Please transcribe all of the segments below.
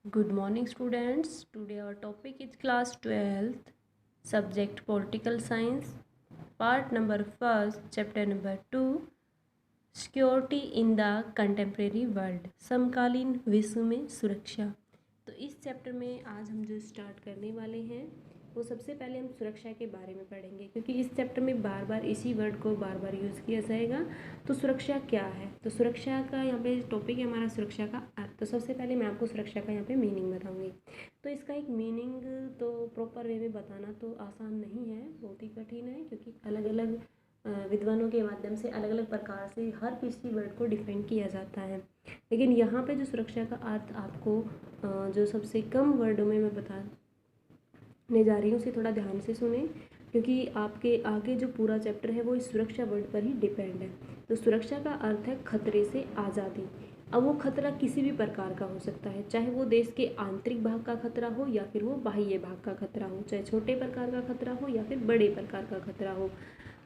Good morning, students. Today our topic is class 12th, subject political science, part number 1st, chapter number 2, security in the contemporary world, समकालीन विश्व में सुरक्षा। तो इस chapter में आज हम जो स्टार्ट करने वाले हैं वो सबसे पहले हम सुरक्षा के बारे में पढ़ेंगे, क्योंकि इस चैप्टर में बार बार इसी वर्ड को बार बार यूज़ किया जाएगा। तो सुरक्षा क्या है, तो सुरक्षा का यहाँ पे टॉपिक है हमारा सुरक्षा का अर्थ। तो सबसे पहले मैं आपको सुरक्षा का यहाँ पे मीनिंग बताऊँगी। तो इसका एक मीनिंग तो प्रॉपर वे में बताना तो आसान नहीं है, बहुत ही कठिन है, क्योंकि अलग अलग विद्वानों के माध्यम से अलग अलग प्रकार से हर किसी वर्ड को डिफाइन किया जाता है। लेकिन यहाँ पे जो सुरक्षा का अर्थ आपको जो सबसे कम वर्डों में मैं बताने जा रही हूँ उसे थोड़ा ध्यान से सुने, क्योंकि आपके आगे जो पूरा चैप्टर है वो इस सुरक्षा वर्ड पर ही डिपेंड है। तो सुरक्षा का अर्थ है खतरे से आज़ादी। अब वो खतरा किसी भी प्रकार का हो सकता है, चाहे वो देश के आंतरिक भाग का खतरा हो या फिर वो बाह्य भाग का खतरा हो, चाहे छोटे प्रकार का खतरा हो या फिर बड़े प्रकार का खतरा हो,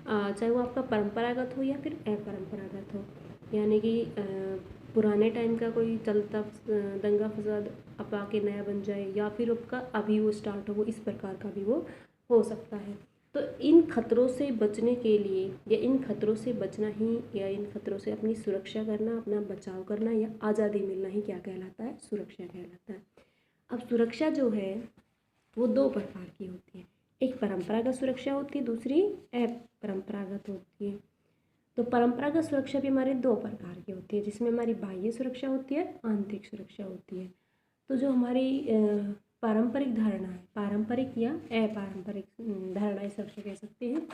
चाहे वो आपका परंपरागत हो या फिर अपरंपरागत हो। यानी कि पुराने टाइम का कोई चलता दंगा फसाद अब आके नया बन जाए, या फिर आपका अभी वो स्टार्ट हो, वो इस प्रकार का भी वो हो सकता है। तो इन खतरों से बचने के लिए या इन खतरों से बचना ही या इन खतरों से अपनी सुरक्षा करना, अपना बचाव करना या आज़ादी मिलना ही क्या कहलाता है, सुरक्षा कहलाता है। अब सुरक्षा जो है वो दो प्रकार की होती है, एक परंपरागत सुरक्षा होती है, दूसरी अपरंपरागत होती है। तो परंपरागत सुरक्षा भी हमारे दो प्रकार की होती है, जिसमें हमारी बाह्य सुरक्षा होती है, आंतरिक सुरक्षा होती है। तो जो हमारी पारंपरिक धारणा है, पारंपरिक या अपारंपरिक धारणा सुरक्षा कह सकते हैं।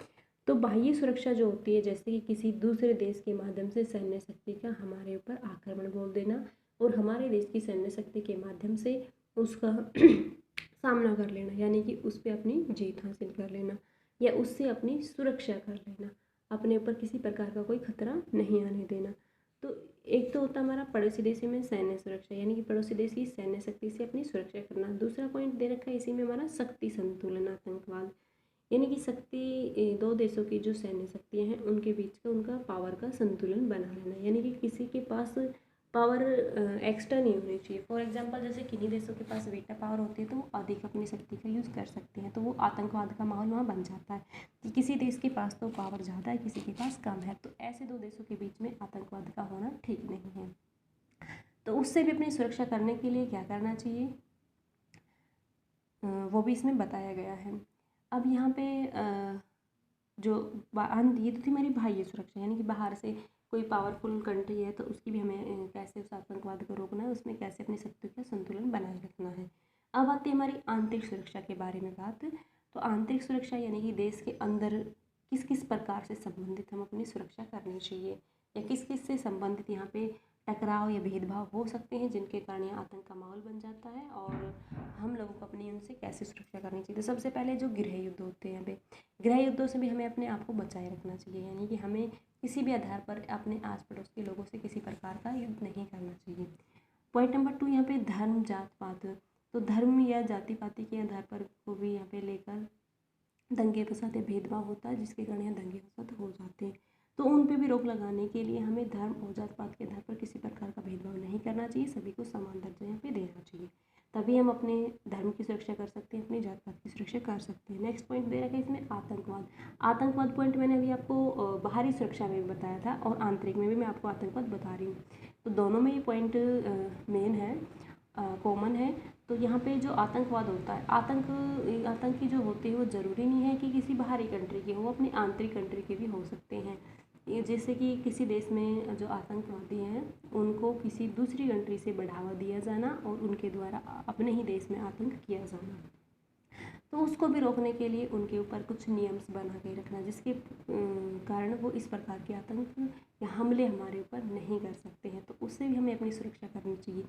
तो बाह्य सुरक्षा जो होती है, जैसे कि किसी दूसरे देश के माध्यम से सैन्य शक्ति का हमारे ऊपर आक्रमण बोल देना और हमारे देश की सैन्य शक्ति के माध्यम से उसका सामना कर लेना, यानी कि उस पर अपनी जीत हासिल कर लेना या उससे अपनी सुरक्षा कर लेना, अपने ऊपर किसी प्रकार का कोई खतरा नहीं आने देना। तो एक तो होता है हमारा पड़ोसी देश में सैन्य सुरक्षा, यानी कि पड़ोसी देश की सैन्य शक्ति से अपनी सुरक्षा करना। दूसरा पॉइंट दे रखा है इसी में हमारा शक्ति संतुलन, आतंकवाद, यानी कि शक्ति दो देशों की जो सैन्य शक्तियाँ हैं उनके बीच का उनका पावर का संतुलन बना रहना, यानी कि किसी के पास पावर एक्स्ट्रा नहीं होनी चाहिए। फॉर एग्जांपल जैसे किन्हीं देशों के पास बेटा पावर होती है तो वो अधिक अपनी शक्ति का यूज़ कर सकते हैं, तो वो आतंकवाद का माहौल वहाँ बन जाता है कि किसी देश के पास तो पावर ज़्यादा है, किसी के पास कम है। तो ऐसे दो देशों के बीच में आतंकवाद का होना ठीक नहीं है। तो उससे भी अपनी सुरक्षा करने के लिए क्या करना चाहिए वो भी इसमें बताया गया है। अब यहाँ पे जो ये तो थी हमारी बाह्य सुरक्षा, यानी कि बाहर से कोई पावरफुल कंट्री है तो उसकी भी हमें कैसे उस आतंकवाद को रोकना है, उसमें कैसे अपनी शक्ति का संतुलन बनाए रखना है। अब आती है हमारी आंतरिक सुरक्षा के बारे में बात। तो आंतरिक सुरक्षा यानी कि देश के अंदर किस किस प्रकार से संबंधित हम अपनी सुरक्षा करनी चाहिए या किस किस से संबंधित यहाँ पे टकराव या भेदभाव हो सकते हैं, जिनके कारण यहाँ आतंक का माहौल बन जाता है और हम लोगों को अपनी उनसे कैसे सुरक्षा करनी चाहिए। तो सबसे पहले जो गृह युद्ध होते हैं, यहाँ पे गृह युद्धों से भी हमें अपने आप को बचाए रखना चाहिए, यानी कि हमें किसी भी आधार पर अपने आस पड़ोस के लोगों से किसी प्रकार का युद्ध नहीं करना चाहिए। पॉइंट नंबर 2 यहाँ पे धर्म जात पात, तो धर्म या जाति पाति के आधार पर को भी यहाँ पे लेकर दंगे फसाद या भेदभाव होता है, जिसके कारण यहाँ दंगे फसाद हो जाते हैं। तो उन पे भी रोक लगाने के लिए हमें धर्म और जात पात के आधार पर किसी प्रकार का भेदभाव नहीं करना चाहिए, सभी को समान दर्जा यहाँ पे देना चाहिए, तभी हम अपने धर्म की सुरक्षा कर सकते हैं, अपनी जात पात की सुरक्षा कर सकते हैं। नेक्स्ट पॉइंट दे रखा है इसमें आतंकवाद। आतंकवाद पॉइंट मैंने अभी आपको बाहरी सुरक्षा में भी बताया था और आंतरिक में भी मैं आपको आतंकवाद बता रही हूँ, तो दोनों में ये पॉइंट मेन है, कॉमन है। तो यहाँ पे जो आतंकवाद होता है, आतंकी जो होते हैं वो ज़रूरी नहीं है कि किसी बाहरी कंट्री के हो, अपनी आंतरिक कंट्री के भी हो सकते हैं। ये जैसे कि किसी देश में जो आतंकवादी हैं उनको किसी दूसरी कंट्री से बढ़ावा दिया जाना और उनके द्वारा अपने ही देश में आतंक किया जाना, तो उसको भी रोकने के लिए उनके ऊपर कुछ नियम्स बना के रखना, जिसके कारण वो इस प्रकार के आतंक या हमले हमारे ऊपर नहीं कर सकते हैं। तो उससे भी हमें अपनी सुरक्षा करनी चाहिए।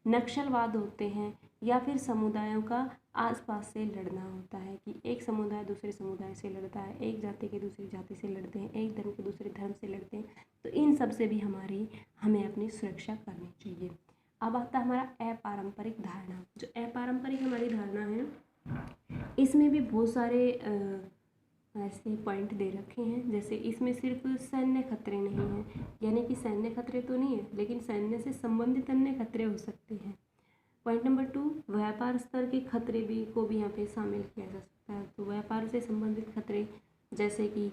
नक्सलवाद होते हैं या फिर समुदायों का आसपास से लड़ना होता है कि एक समुदाय दूसरे समुदाय से लड़ता है, एक जाति के दूसरी जाति से लड़ते हैं, एक धर्म के दूसरे धर्म से लड़ते हैं, तो इन सब से भी हमें अपनी सुरक्षा करनी चाहिए। अब आता है हमारा अपारंपरिक धारणा। जो अपारंपरिक हमारी धारणा है इसमें भी बहुत सारे ऐसे पॉइंट दे रखे हैं, जैसे इसमें सिर्फ सैन्य खतरे नहीं हैं, यानी कि सैन्य खतरे तो नहीं है लेकिन सैन्य से संबंधित अन्य खतरे हो सकते हैं। पॉइंट नंबर 2, व्यापार स्तर के खतरे को भी यहाँ पे शामिल किया जा सकता है। तो व्यापार से संबंधित खतरे जैसे कि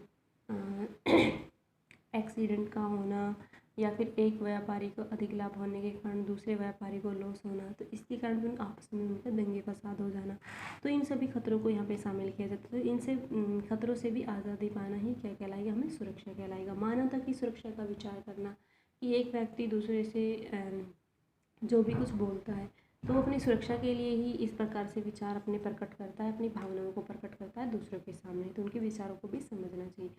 एक्सीडेंट का होना या फिर एक व्यापारी को अधिक लाभ होने के कारण दूसरे व्यापारी को लॉस होना, तो इसके कारण भी आपस में उनका दंगे फसाद हो जाना, तो इन सभी खतरों को यहाँ पे शामिल किया जाता है। तो इनसे खतरों से भी आज़ादी पाना ही क्या कहलाएगा, हमें सुरक्षा कहलाएगा। मानवता की सुरक्षा का विचार करना कि एक व्यक्ति दूसरे से जो भी कुछ बोलता है तो वो अपनी सुरक्षा के लिए ही इस प्रकार से विचार अपने प्रकट करता है, अपनी भावनाओं को प्रकट करता है दूसरों के सामने, तो उनके विचारों को भी समझना चाहिए।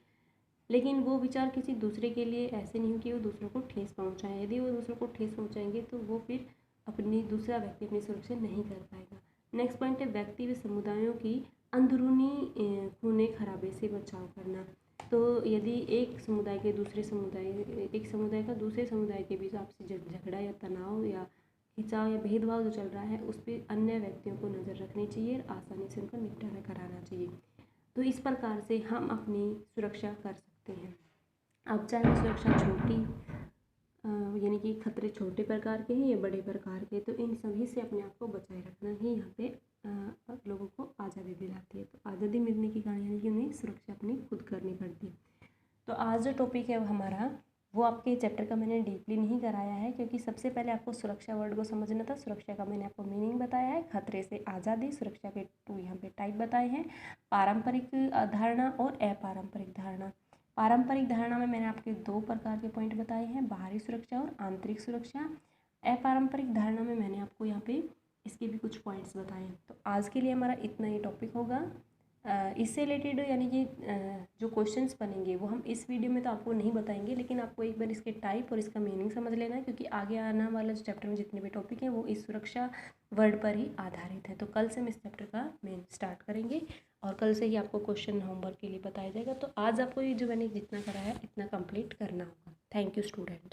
लेकिन वो विचार किसी दूसरे के लिए ऐसे नहीं कि वो दूसरों को ठेस पहुंचाएं। यदि वो दूसरों को ठेस पहुंचाएंगे तो वो फिर दूसरा व्यक्ति अपनी सुरक्षा नहीं कर पाएगा। नेक्स्ट पॉइंट है व्यक्ति व समुदायों की अंदरूनी खूने खराबे से बचाव करना। तो यदि एक समुदाय का दूसरे समुदाय के बीच आपसी झगड़ा या तनाव या खिंचाव या भेदभाव जो चल रहा है उस पर अन्य व्यक्तियों को नज़र रखनी चाहिए और आसानी से उनका निपटारा कराना चाहिए। तो इस प्रकार से हम अपनी सुरक्षा कर सकते हैं। अब चाहे सुरक्षा छोटी यानी कि खतरे छोटे प्रकार के हैं या बड़े प्रकार के, तो इन सभी से अपने आप को बचाए रखना ही यहाँ पे लोगों को आज़ादी दिलाती है। तो आज़ादी मिलने की कारण यानी कि उन्हें सुरक्षा अपनी खुद करनी पड़ती है। तो आज जो टॉपिक है वो हमारा वो आपके चैप्टर का मैंने डीपली नहीं कराया है, क्योंकि सबसे पहले आपको सुरक्षा वर्ड को समझना था। सुरक्षा का मैंने आपको मीनिंग बताया है, खतरे से आज़ादी, सुरक्षा के 2 यहाँ पे टाइप बताए हैं, पारंपरिक धारणा और अपारंपरिक धारणा। पारंपरिक धारणा में मैंने आपके 2 प्रकार के पॉइंट बताए हैं, बाहरी सुरक्षा और आंतरिक सुरक्षा। अपारंपरिक धारणा में मैंने आपको यहाँ पे इसके भी कुछ पॉइंट्स बताए। तो आज के लिए हमारा इतना ही टॉपिक होगा। इससे रिलेटेड यानी कि जो क्वेश्चंस बनेंगे वो हम इस वीडियो में तो आपको नहीं बताएंगे, लेकिन आपको एक बार इसके टाइप और इसका मीनिंग समझ लेना है, क्योंकि आगे आने वाला जो चैप्टर में जितने भी टॉपिक हैं वो इस सुरक्षा वर्ड पर ही आधारित है। तो कल से हम इस चैप्टर का मेन स्टार्ट करेंगे और कल से ही आपको क्वेश्चन होमवर्क के लिए बताया जाएगा। तो आज आपको ये जो मैंने जितना करा है इतना कंप्लीट करना होगा। Thank you students.